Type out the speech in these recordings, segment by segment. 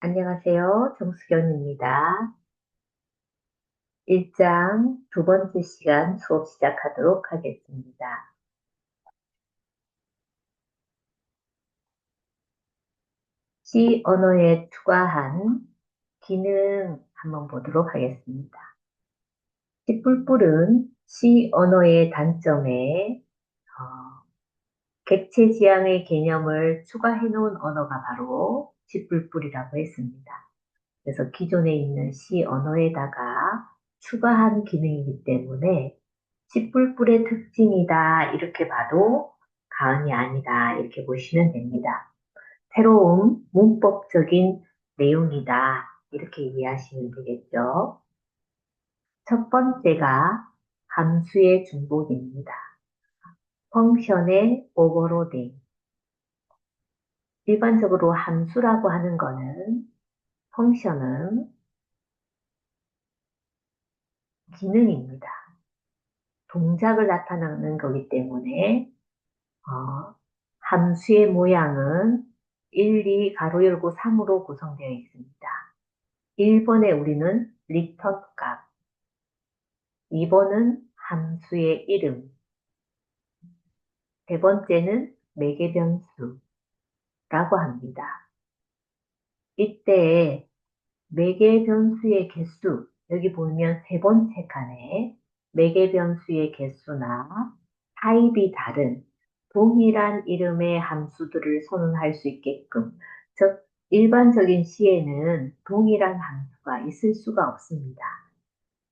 안녕하세요. 정수경입니다. 1장 두 번째 시간 수업 시작하도록 하겠습니다. C 언어에 추가한 기능 한번 보도록 하겠습니다. C++은 C 언어의 단점에 객체 지향의 개념을 추가해 놓은 언어가 바로 C++이라고 했습니다. 그래서 기존에 있는 C 언어에다가 추가한 기능이기 때문에 C++의 특징이다 이렇게 봐도 과언이 아니다 이렇게 보시면 됩니다. 새로운 문법적인 내용이다 이렇게 이해하시면 되겠죠. 첫 번째가 함수의 중복입니다. 펑션의 오버로딩. 일반적으로 함수라고 하는 거는 펑션은 기능입니다. 동작을 나타내는 거기 때문에 함수의 모양은 1, 2, 가로 열고 3으로 구성되어 있습니다. 1번에 우리는 리턴 값, 2번은 함수의 이름, 세 번째는 매개 변수라고 합니다. 이때 매개 변수의 개수, 여기 보면 세 번째 칸에 매개 변수의 개수나 타입이 다른 동일한 이름의 함수들을 선언할 수 있게끔, 즉 일반적인 C에는 동일한 함수가 있을 수가 없습니다.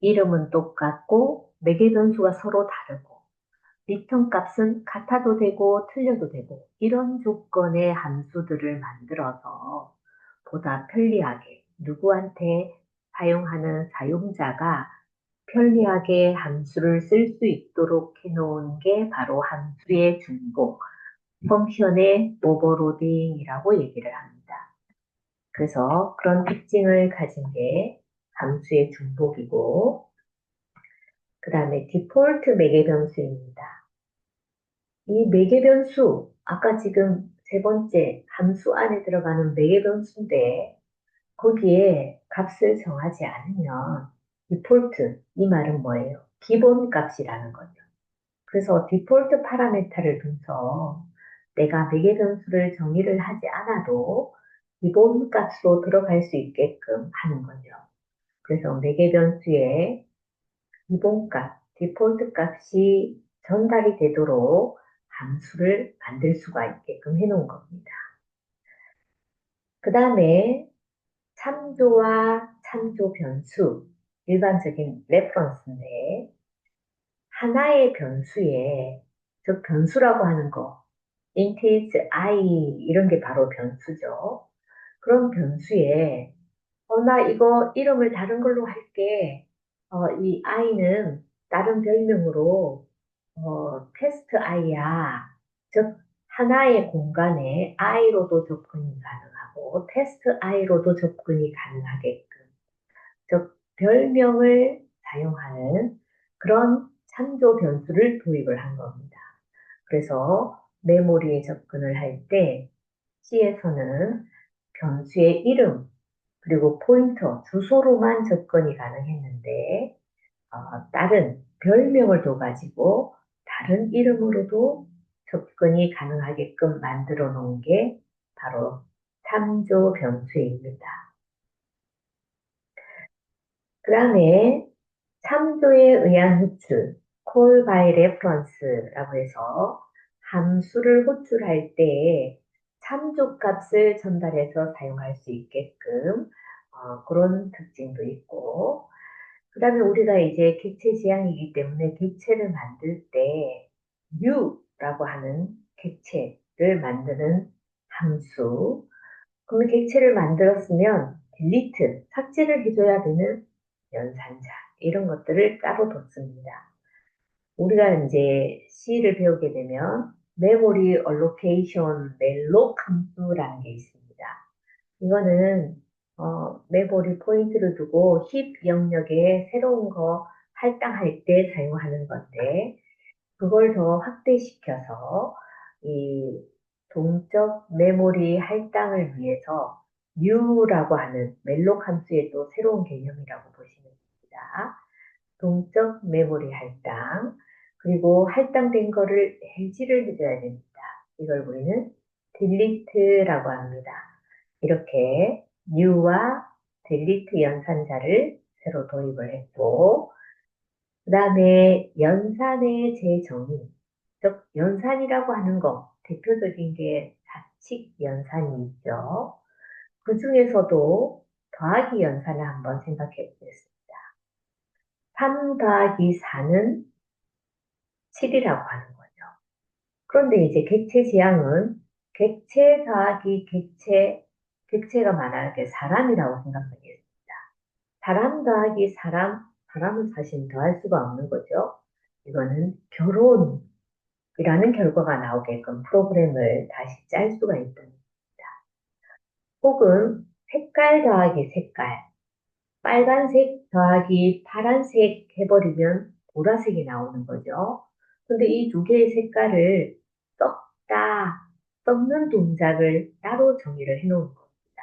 이름은 똑같고 매개 변수가 서로 다르고 리턴 값은 같아도 되고 틀려도 되고 이런 조건의 함수들을 만들어서 보다 편리하게 누구한테 사용하는 사용자가 편리하게 함수를 쓸 수 있도록 해놓은 게 바로 함수의 중복, 펑션의 오버로딩이라고 얘기를 합니다. 그래서 그런 특징을 가진 게 함수의 중복이고, 그 다음에 디폴트 매개 변수입니다. 이 매개 변수, 아까 지금 세 번째 함수 안에 들어가는 매개 변수인데, 거기에 값을 정하지 않으면 디폴트, 이 말은 뭐예요? 기본 값이라는 거죠. 그래서 디폴트 파라메타를 둬서 내가 매개 변수를 정의를 하지 않아도 기본 값으로 들어갈 수 있게끔 하는 거죠. 그래서 매개 변수의 기본 값, 디폴트 값이 전달이 되도록 함수를 만들 수가 있게끔 해놓은 겁니다. 그 다음에 참조와 참조 변수, 일반적인 레퍼런스인데 하나의 변수에, 즉 변수라고 하는 거, 인티즈 i 이런 게 바로 변수죠. 그런 변수에 나 이거 이름을 다른 걸로 할게. 이 i는 다른 별명으로 테스트 i야. 즉 하나의 공간에 i로도 접근이 가능하고 테스트 i로도 접근이 가능하게끔, 즉 별명을 사용하는 그런 참조 변수를 도입을 한 겁니다. 그래서 메모리에 접근을 할 때 C에서는 변수의 이름 그리고 포인터, 주소로만 접근이 가능했는데 다른 별명을 둬가지고 다른 이름으로도 접근이 가능하게끔 만들어 놓은 게 바로 참조 변수입니다. 그 다음에 참조에 의한 호출, call by reference라고 해서 함수를 호출할 때 참조 값을 전달해서 사용할 수 있게끔 그런 특징도 있고, 그 다음에 우리가 이제 객체 지향이기 때문에 객체를 만들 때 new라고 하는 객체를 만드는 함수, 그러면 객체를 만들었으면 delete, 삭제를 해줘야 되는 연산자, 이런 것들을 따로 뒀습니다. 우리가 이제 C를 배우게 되면 memory allocation malloc 함수라는 게 있습니다. 이거는 메모리 포인트를 두고 힙 영역에 새로운 거 할당할 때 사용하는 건데, 그걸 더 확대시켜서 이 동적 메모리 할당을 위해서 new라고 하는 멜록 함수의 또 새로운 개념이라고 보시면 됩니다. 동적 메모리 할당, 그리고 할당된 거를 해지를 해줘야 됩니다. 이걸 우리는 delete라고 합니다. 이렇게 new와 delete 연산자를 새로 도입을 했고, 그 다음에 연산의 재정의, 즉 연산이라고 하는 거 대표적인 게 사칙 연산이 있죠. 그 중에서도 더하기 연산을 한번 생각해 보겠습니다. 3 더하기 4는 7이라고 하는 거죠. 그런데 이제 객체 지향은 객체 더하기 객체, 객체가 많아야 게 사람이라고 생각하겠습니다. 사람 더하기 사람, 사람은 사실 더할 수가 없는 거죠. 이거는 결혼이라는 결과가 나오게끔 프로그램을 다시 짤 수가 있습니다. 혹은 색깔 더하기 색깔, 빨간색 더하기 파란색 해버리면 보라색이 나오는 거죠. 근데 이 두 개의 색깔을 섞다, 섞는 동작을 따로 정의를 해놓은 겁니다.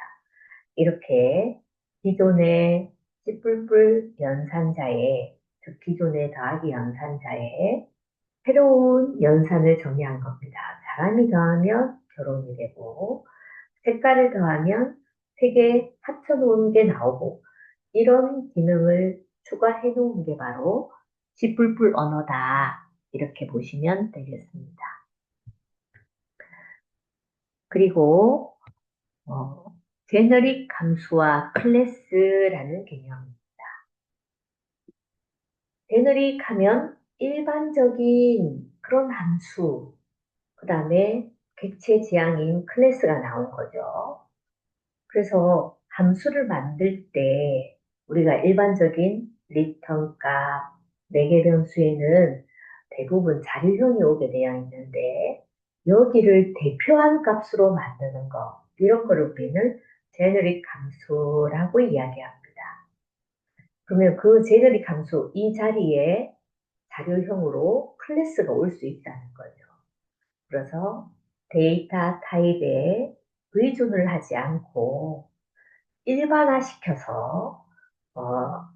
이렇게 기존의 씨뿔뿔 연산자에, 즉 기존의 더하기 연산자에 새로운 연산을 정의한 겁니다. 사람이 더하면 결혼이 되고, 색깔을 더하면 세 개 합쳐놓은 게 나오고, 이런 기능을 추가해 놓은 게 바로 C++ 언어다. 이렇게 보시면 되겠습니다. 그리고 제너릭 함수와 클래스라는 개념입니다. 제너릭 하면 일반적인 그런 함수, 그 다음에 객체 지향인 클래스가 나온 거죠. 그래서 함수를 만들 때 우리가 일반적인 리턴 값, 매개변수에는 대부분 자료형이 오게 되어 있는데 여기를 대표한 값으로 만드는 거, 이런 거를 우리는 제너릭 함수라고 이야기합니다. 그러면 그 제너릭 함수 이 자리에 자료형으로 클래스가 올 수 있다는 거죠. 그래서 데이터 타입에 의존을 하지 않고 일반화시켜서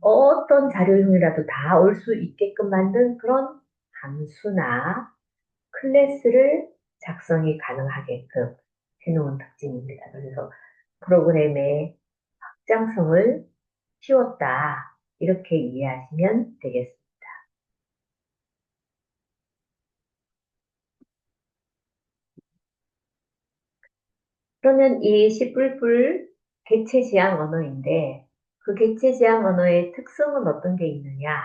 어떤 자료형이라도 다 올 수 있게끔 만든 그런 함수나 클래스를 작성이 가능하게끔 해놓은 특징입니다. 그래서 프로그램의 확장성을 키웠다. 이렇게 이해하시면 되겠습니다. 그러면 이 C++ 객체 지향 언어인데 그 객체 지향 언어의 특성은 어떤 게 있느냐?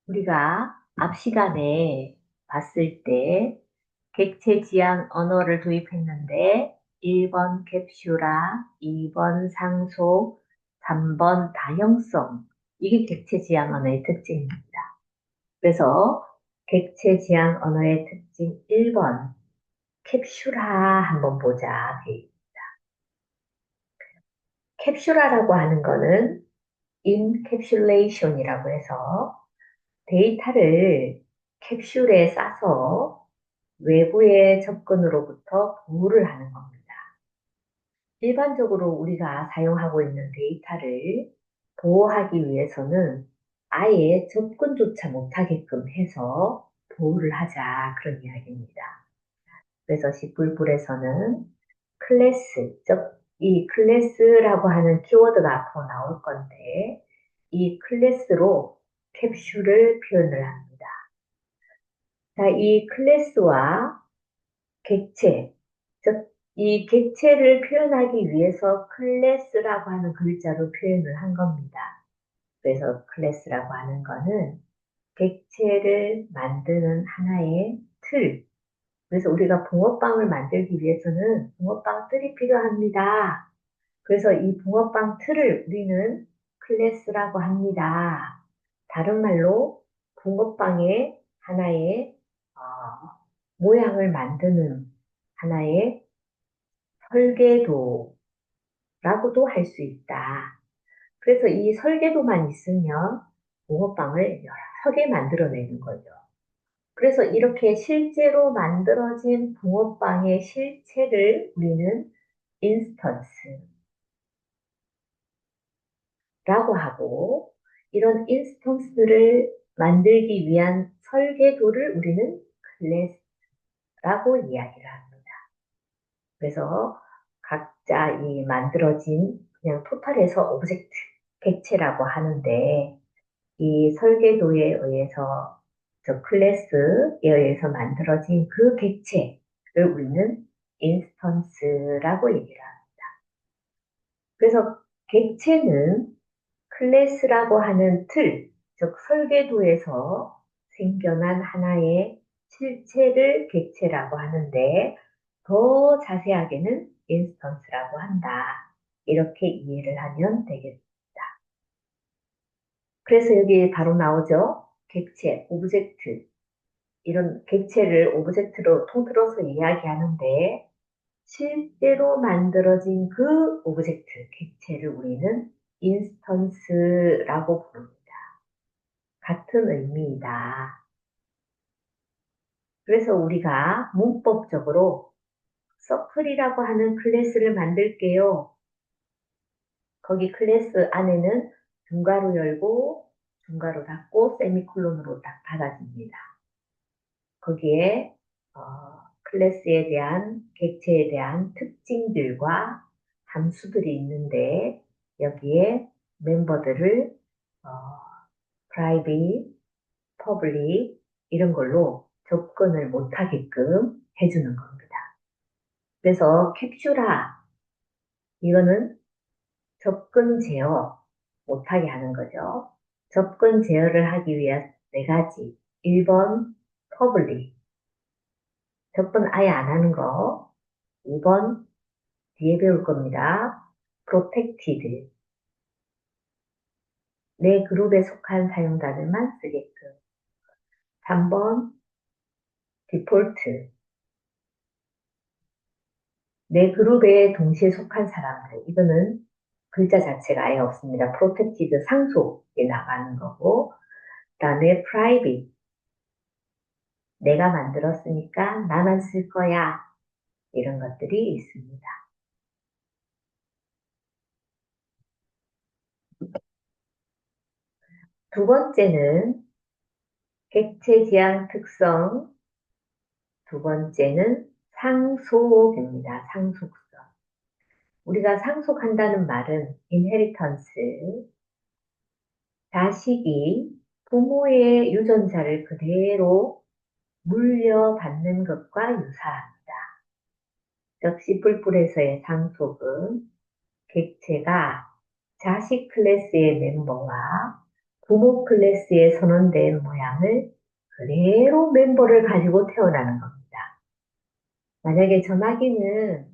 우리가 앞 시간에 봤을 때 객체 지향 언어를 도입했는데 1번 캡슐화, 2번 상속, 3번 다형성. 이게 객체 지향 언어의 특징입니다. 그래서 객체 지향 언어의 특징 1번 캡슐화 한번 보자. 캡슐화라고 하는 거는 인캡슐레이션이라고 해서 데이터를 캡슐에 싸서 외부의 접근으로부터 보호를 하는 겁니다. 일반적으로 우리가 사용하고 있는 데이터를 보호하기 위해서는 아예 접근조차 못하게끔 해서 보호를 하자, 그런 이야기입니다. 그래서 C++에서는 클래스, 즉 이 클래스라고 하는 키워드가 앞으로 나올 건데 이 클래스로 캡슐을 표현을 합니다. 자, 이 클래스와 객체, 즉 이 객체를 표현하기 위해서 클래스라고 하는 글자로 표현을 한 겁니다. 그래서 클래스라고 하는 거는 객체를 만드는 하나의 틀. 그래서 우리가 붕어빵을 만들기 위해서는 붕어빵 틀이 필요합니다. 그래서 이 붕어빵 틀을 우리는 클래스라고 합니다. 다른 말로 붕어빵의 하나의 모양을 만드는 하나의 설계도라고도 할 수 있다. 그래서 이 설계도만 있으면 붕어빵을 여러 개 만들어내는 거죠. 그래서 이렇게 실제로 만들어진 붕어빵의 실체를 우리는 인스턴스, 라고 하고, 이런 인스턴스를 만들기 위한 설계도를 우리는 클래스라고 이야기를 합니다. 그래서 각자 이 만들어진 그냥 토탈에서 오브젝트, 객체라고 하는데, 이 설계도에 의해서, 저 클래스에 의해서 만들어진 그 객체를 우리는 인스턴스라고 얘기를 합니다. 그래서 객체는 클래스라고 하는 틀, 즉 설계도에서 생겨난 하나의 실체를 객체라고 하는데 더 자세하게는 인스턴스라고 한다. 이렇게 이해를 하면 되겠습니다. 그래서 여기 바로 나오죠. 객체, 오브젝트. 이런 객체를 오브젝트로 통틀어서 이야기하는데 실제로 만들어진 그 오브젝트, 객체를 우리는 인스턴스라고 부릅니다. 같은 의미이다. 그래서 우리가 문법적으로 서클이라고 하는 클래스를 만들게요. 거기 클래스 안에는 중괄호 열고 중괄호 닫고 세미콜론으로 딱 닫아집니다. 거기에 클래스에 대한 객체에 대한 특징들과 함수들이 있는데 여기에 멤버들을 어, private, public 이런 걸로 접근을 못하게끔 해주는 겁니다. 그래서 캡슐화 이거는 접근 제어 못하게 하는 거죠. 접근 제어를 하기 위한 네 가지. 1번 public 접근 아예 안 하는 거. 2번 뒤에 배울 겁니다. protected 내 그룹에 속한 사용자들만 쓰게끔. 3번 default 내 그룹에 동시에 속한 사람들. 이거는 글자 자체가 아예 없습니다. protected 상속에 나가는 거고, 그 다음에 private 내가 만들었으니까 나만 쓸 거야. 이런 것들이 있습니다. 두 번째는 객체 지향 특성, 두 번째는 상속입니다. 상속성. 우리가 상속한다는 말은 inheritance, 자식이 부모의 유전자를 그대로 물려받는 것과 유사합니다. 역시 뿔뿔에서의 상속은 객체가 자식 클래스의 멤버와 부모 클래스에 선언된 모양을 그대로 멤버를 가지고 태어나는 겁니다. 만약에 전화기는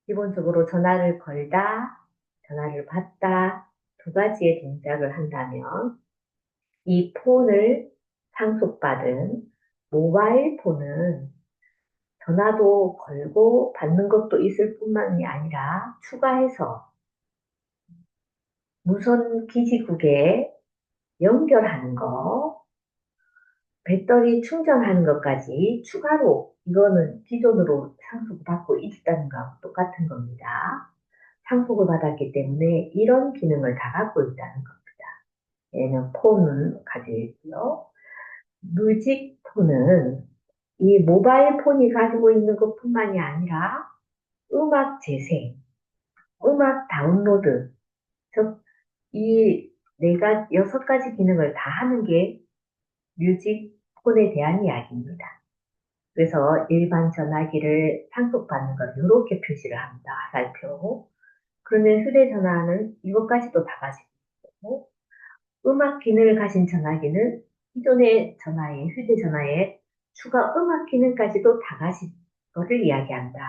기본적으로 전화를 걸다, 전화를 받다 두 가지의 동작을 한다면 이 폰을 상속받은 모바일 폰은 전화도 걸고 받는 것도 있을 뿐만이 아니라 추가해서 무선 기지국에 연결하는 거, 배터리 충전하는 것까지 추가로 이거는 기존으로 상속을 받고 있다는 거하고 똑같은 겁니다. 상속을 받았기 때문에 이런 기능을 다 갖고 있다는 겁니다. 얘는 폰은 가지고 있고요. 뮤직폰은 이 모바일 폰이 가지고 있는 것뿐만이 아니라 음악 재생, 음악 다운로드, 즉, 이 여섯 가지 기능을 다 하는 게 뮤직폰에 대한 이야기입니다. 그래서 일반 전화기를 상속받는 걸 이렇게 표시를 합니다. 화살표. 그러면 휴대전화는 이것까지도 다 가지고 있고, 음악 기능을 가진 전화기는 기존의 전화에, 휴대전화에 추가 음악 기능까지도 다 가진 것을 이야기한다.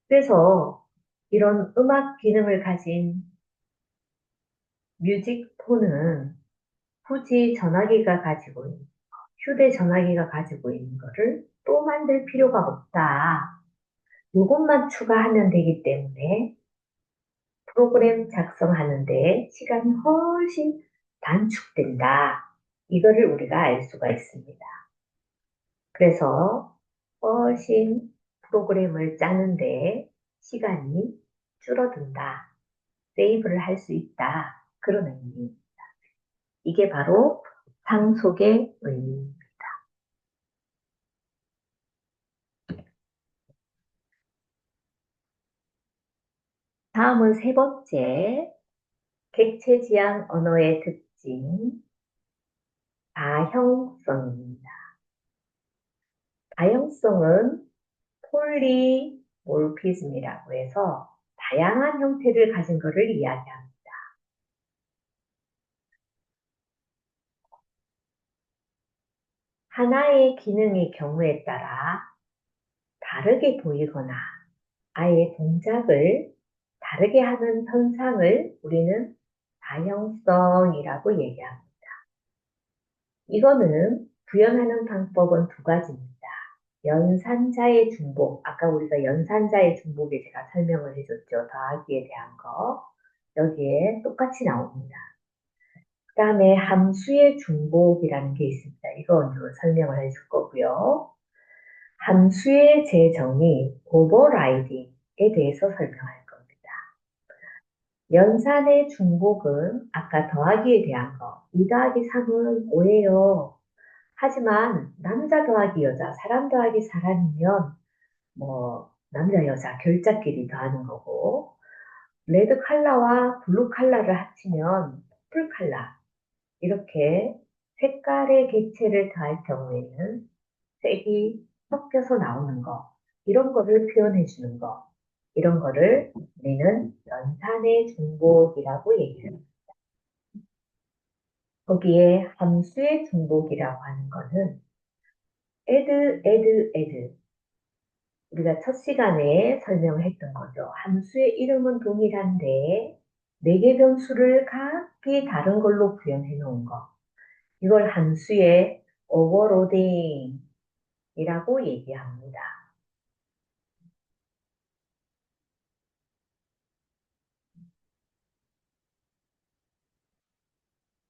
그래서 이런 음악 기능을 가진 뮤직폰은 굳이 전화기가 가지고 있는, 휴대전화기가 가지고 있는 거를 또 만들 필요가 없다. 이것만 추가하면 되기 때문에 프로그램 작성하는데 시간이 훨씬 단축된다. 이거를 우리가 알 수가 있습니다. 그래서 훨씬 프로그램을 짜는데 시간이 줄어든다. 세이브를 할 수 있다. 그런 의미. 이게 바로 상속의 의미입니다. 다음은 세 번째, 객체지향 언어의 특징, 다형성입니다. 다형성은 폴리몰피즘이라고 해서 다양한 형태를 가진 것을 이야기합니다. 하나의 기능의 경우에 따라 다르게 보이거나 아예 동작을 다르게 하는 현상을 우리는 다형성이라고 얘기합니다. 이거는 구현하는 방법은 두 가지입니다. 연산자의 중복, 아까 우리가 연산자의 중복에 제가 설명을 해줬죠. 더하기에 대한 거. 여기에 똑같이 나옵니다. 그 다음에 함수의 중복이라는 게 있습니다. 이거 오늘 설명을 해줄 거고요. 함수의 재정의 오버라이딩에 대해서 설명할 겁니다. 연산의 중복은 아까 더하기에 대한 거, 2 더하기 3은 5예요. 하지만 남자 더하기 여자, 사람 더하기 사람이면 뭐 남자 여자 결자끼리 더하는 거고 레드 칼라와 블루 칼라를 합치면 퍼플 칼라 이렇게 색깔의 객체를 더할 경우에는 색이 섞여서 나오는 거 이런 거를 표현해 주는 거 이런 거를 우리는 연산의 중복이라고 얘기해요. 거기에 함수의 중복이라고 하는 거는 add 우리가 첫 시간에 설명을 했던 거죠. 함수의 이름은 동일한데 네 개 변수를 각기 다른 걸로 구현해 놓은 거. 이걸 함수의 오버로딩이라고 얘기합니다.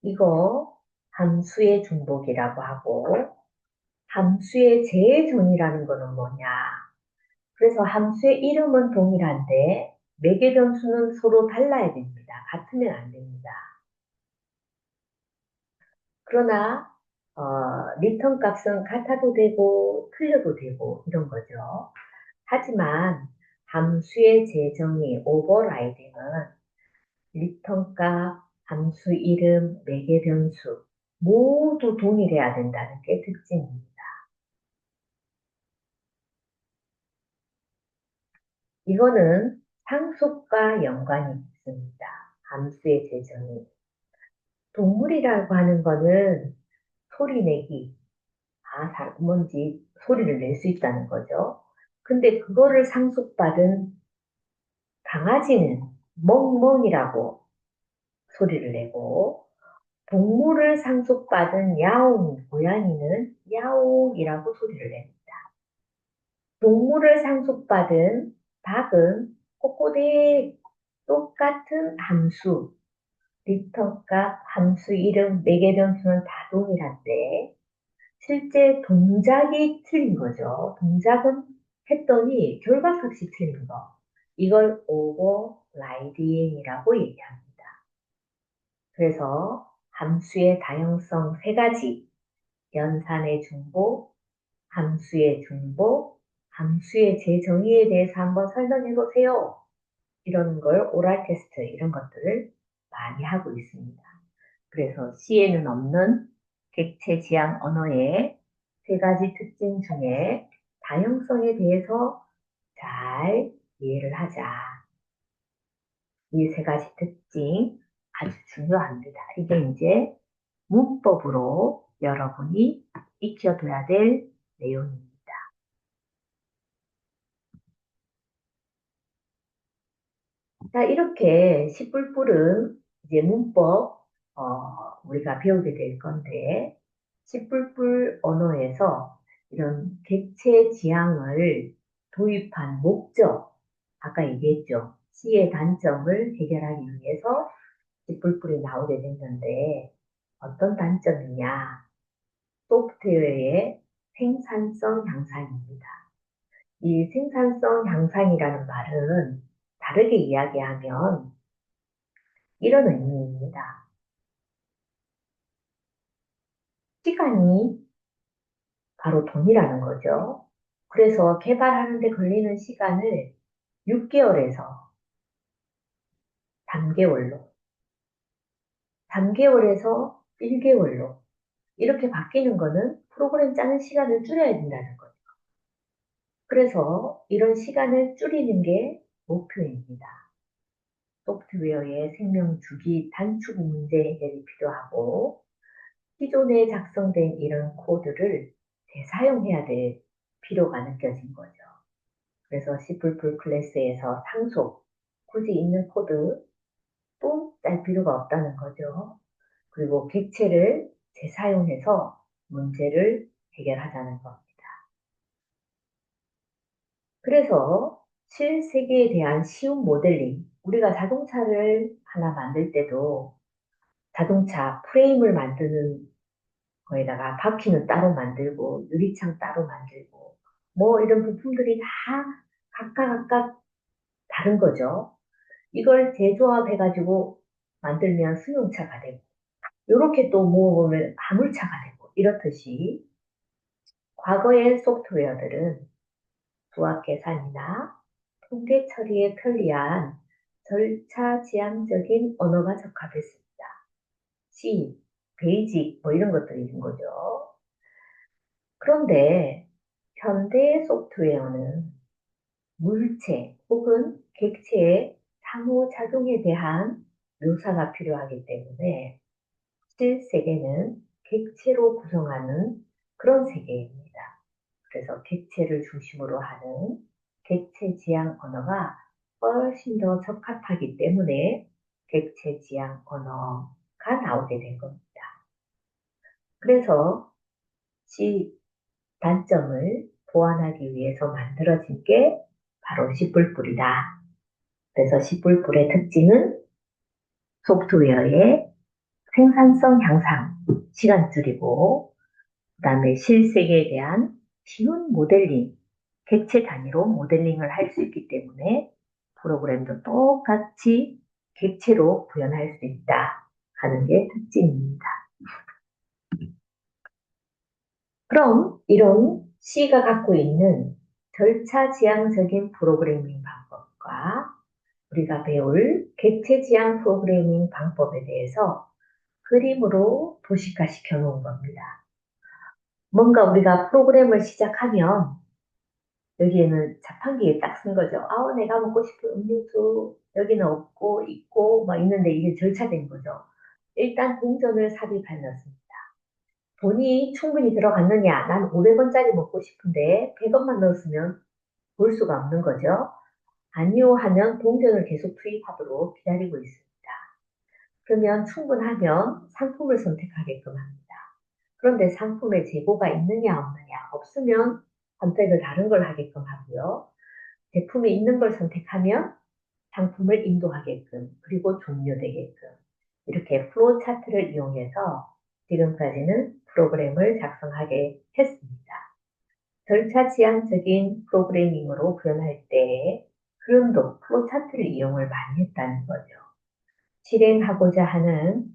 이거 함수의 중복이라고 하고 함수의 재정의라는 거는 뭐냐? 그래서 함수의 이름은 동일한데 매개 변수는 서로 달라야 됩니다. 같으면 안 됩니다. 그러나 리턴 값은 같아도 되고 틀려도 되고 이런 거죠. 하지만 함수의 재정의 오버라이딩은 리턴 값, 함수 이름, 매개 변수 모두 동일해야 된다는 게 특징입니다. 이거는 상속과 연관이 있습니다. 함수의 재정의. 동물이라고 하는 거는 소리 내기, 뭔지 소리를 낼 수 있다는 거죠. 근데 그거를 상속받은 강아지는 멍멍이라고 소리를 내고, 동물을 상속받은 야옹, 고양이는 야옹이라고 소리를 냅니다. 동물을 상속받은 닭은 꼬꼬댁 똑같은 함수, 리터값, 함수 이름, 매개 변수는 다 동일한데, 실제 동작이 틀린 거죠. 동작은 했더니 결과값이 틀린 거. 이걸 오버라이딩이라고 얘기합니다. 그래서 함수의 다형성 세 가지, 연산의 중복, 함수의 중복, 함수의 재정의에 대해서 한번 설명해 보세요. 이런 걸 오랄 테스트 이런 것들을 많이 하고 있습니다. 그래서 C에는 없는 객체 지향 언어의 세 가지 특징 중에 다형성에 대해서 잘 이해를 하자. 이 세 가지 특징 아주 중요합니다. 이게 이제 문법으로 여러분이 익혀둬야 될 내용입니다. 자, 이렇게 시뿔뿔은 이제 문법, 우리가 배우게 될 건데, 시뿔뿔 언어에서 이런 객체 지향을 도입한 목적, 아까 얘기했죠. C의 단점을 해결하기 위해서 시뿔뿔이 나오게 됐는데, 어떤 단점이냐? 소프트웨어의 생산성 향상입니다. 이 생산성 향상이라는 말은 다르게 이야기하면 이런 의미입니다. 시간이 바로 돈이라는 거죠. 그래서 개발하는 데 걸리는 시간을 6개월에서 3개월로, 3개월에서 1개월로 이렇게 바뀌는 거는 프로그램 짜는 시간을 줄여야 된다는 거죠. 그래서 이런 시간을 줄이는 게 목표입니다. 소프트웨어의 생명 주기 단축 문제 해결이 필요하고 기존에 작성된 이런 코드를 재사용해야 될 필요가 느껴진 거죠. 그래서 C++ 클래스에서 상속, 굳이 있는 코드 또 짤 필요가 없다는 거죠. 그리고 객체를 재사용해서 문제를 해결하자는 겁니다. 그래서 실세계에 대한 쉬운 모델링, 우리가 자동차를 하나 만들 때도 자동차 프레임을 만드는 거에다가 바퀴는 따로 만들고 유리창 따로 만들고 뭐 이런 부품들이 다 각각 다른 거죠. 이걸 재조합해가지고 만들면 승용차가 되고 이렇게 또 모으면 화물차가 되고 이렇듯이 과거의 소프트웨어들은 수학 계산이나 통계 처리에 편리한 절차 지향적인 언어가 적합했습니다. C, 베이직 뭐 이런 것들이 있는 거죠. 그런데 현대 소프트웨어는 물체 혹은 객체의 상호작용에 대한 묘사가 필요하기 때문에 실세계는 객체로 구성하는 그런 세계입니다. 그래서 객체를 중심으로 하는 객체 지향 언어가 훨씬 더 적합하기 때문에 객체 지향 언어가 나오게 된 겁니다. 그래서 C 단점을 보완하기 위해서 만들어진 게 바로 C++이다. 그래서 C++의 특징은 소프트웨어의 생산성 향상, 시간 줄이고, 그 다음에 실세계에 대한 쉬운 모델링, 객체 단위로 모델링을 할 수 있기 때문에 프로그램도 똑같이 객체로 구현할 수 있다 하는 게 특징입니다. 그럼 이런 C가 갖고 있는 절차 지향적인 프로그래밍 방법과 우리가 배울 객체 지향 프로그래밍 방법에 대해서 그림으로 도식화시켜 놓은 겁니다. 뭔가 우리가 프로그램을 시작하면 여기에는 자판기에 딱 쓴 거죠. 내가 먹고 싶은 음료수 여기는 없고 있고 막 있는데 이게 절차된 거죠. 일단 동전을 삽입해 넣습니다. 돈이 충분히 들어갔느냐? 난 500원짜리 먹고 싶은데 100원만 넣었으면 볼 수가 없는 거죠. 아니요 하면 동전을 계속 투입하도록 기다리고 있습니다. 그러면 충분하면 상품을 선택하게끔 합니다. 그런데 상품에 재고가 있느냐 없느냐 없으면 선택을 다른 걸 하게끔 하고요. 제품이 있는 걸 선택하면 상품을 인도하게끔 그리고 종료되게끔 이렇게 플로우 차트를 이용해서 지금까지는 프로그램을 작성하게 했습니다. 절차 지향적인 프로그래밍으로 구현할 때 흐름도 플로우 차트를 이용을 많이 했다는 거죠. 실행하고자 하는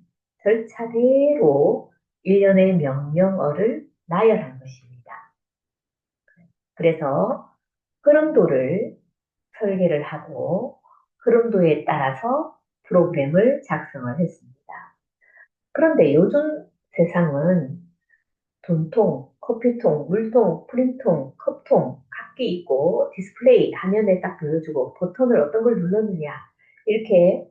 절차대로 일련의 명령어를 나열한 것입니다. 그래서 흐름도를 설계를 하고 흐름도에 따라서 프로그램을 작성을 했습니다. 그런데 요즘 세상은 돈통, 커피통, 물통, 프린통, 컵통, 각기 있고 디스플레이 화면에 딱 보여주고 버튼을 어떤 걸 눌렀느냐 이렇게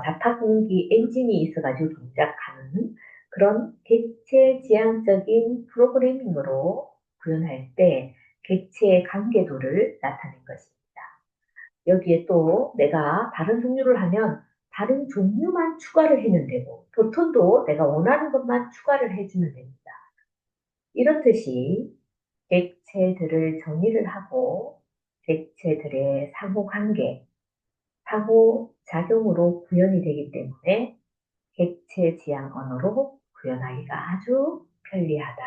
자판기 엔진이 있어가지고 동작하는 그런 객체 지향적인 프로그래밍으로 구현할 때 객체의 관계도를 나타낸 것입니다. 여기에 또 내가 다른 종류를 하면 다른 종류만 추가를 해면 되고 버튼도 내가 원하는 것만 추가를 해주면 됩니다. 이렇듯이 객체들을 정의를 하고 객체들의 상호관계, 상호작용으로 구현이 되기 때문에 객체 지향 언어로 구현하기가 아주 편리하다.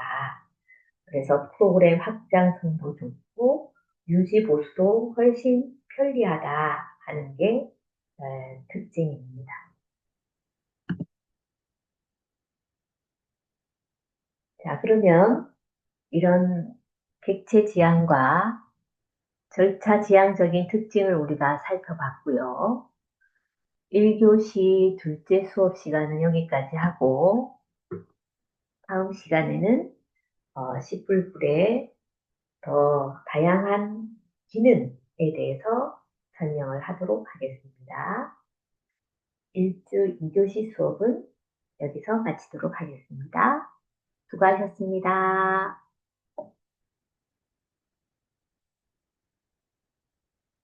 그래서 프로그램 확장성도 좋고 유지 보수도 훨씬 편리하다 하는 게 특징입니다. 자, 그러면 이런 객체 지향과 절차 지향적인 특징을 우리가 살펴봤고요. 1교시 둘째 수업 시간은 여기까지 하고, 다음 시간에는 씨뿔뿔의 더 다양한 기능에 대해서 설명을 하도록 하겠습니다. 2교시 수업은 여기서 마치도록 하겠습니다. 수고하셨습니다.